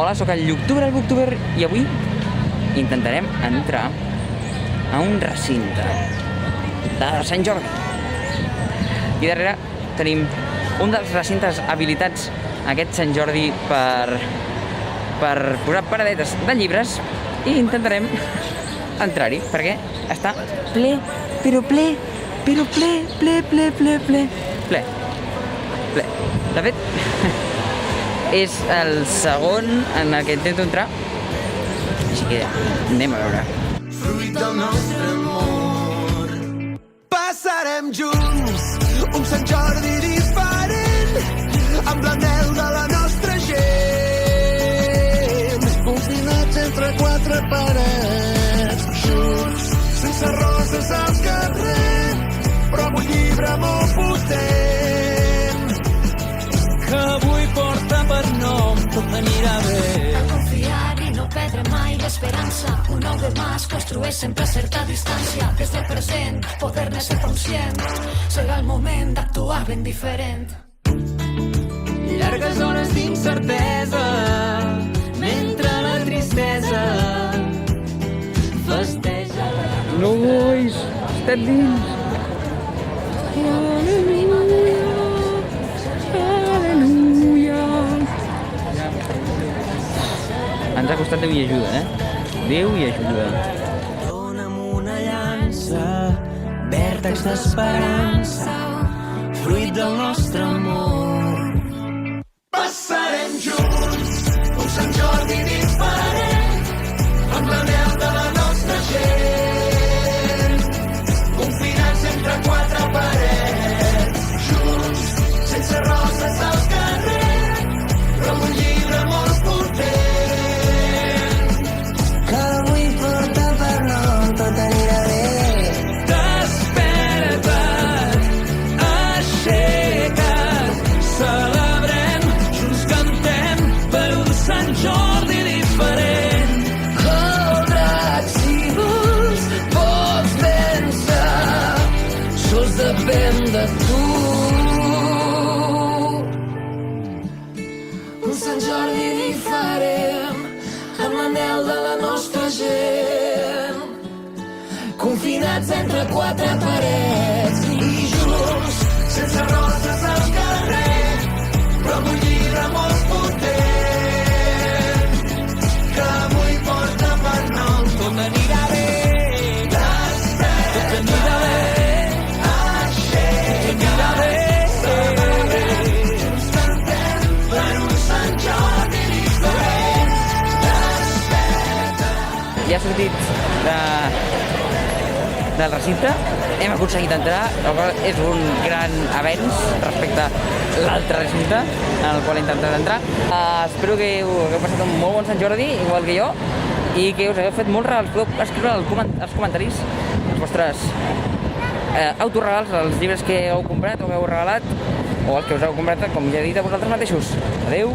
Hola, sóc el Booktuber i avui intentarem entrar a un recinte de Sant Jordi. I darrere tenim un dels recintes habilitats aquest Sant Jordi per posar paradetes de llibres i intentarem entrar-hi perquè està ple, però ple. De fet, és el segon en el que intento entrar, així que anem a veure. Fruit del nostre amor. Passarem junts un Sant Jordi diferent amb l'anhel de la nostra gent. Confinats entre quatre parets, junts, sense roses als carrers, però amb un llibre molt potent que avui porta per nom Tot anirà bé. Cal confiar i no perdre mai l'esperança. Un nou demà es construeix sempre a certa distància. Des del present, poder-ne ser conscient. Serà el moment d'actuar ben diferent. Llargues hores d'incertesa mentre la tristesa festeja. Nois, estem dins! Ens ha costat Déu i ajuda, Déu i ajuda. Dóna'm una llança, vèrtex d'esperança, fruit del nostre amor. Passarem junts un Sant Jordi diferent amb l'anhel de la nostra gent. Confinats entre quatre parets, junts, sense roses als carrers, però amb un llibre molt potent. Tot anirà bé. Desperta't, aixeca't, celebrem, junts cantem per un Sant Jordi diferent. Cobra't si vols, pots vèncer, sols depèn de tu. Un Sant Jordi diferent, amb l'anhel de la nostra gent. Confinats entre quatre parets i junts, sense roses als carrers, però amb un llibre molt potent que avui porta per nom Tot anirà bé. Desperta, tot anirà bé. Aixeca, tot anirà bé. Junts cantem per un Sant Jordi diferent. Desperta. Ja ha sortit del recinte, hem aconseguit entrar, el qual és un gran avenç respecte a l'altre recinte en el qual he intentat entrar. Espero que heu passat un molt bon Sant Jordi, igual que jo, i que us hagueu fet molts regals. Podeu escriure als comentaris els vostres autoregals, els llibres que heu comprat o que heu regalat, o els que us heu comprat, com ja he dit, a vosaltres mateixos. Adeu!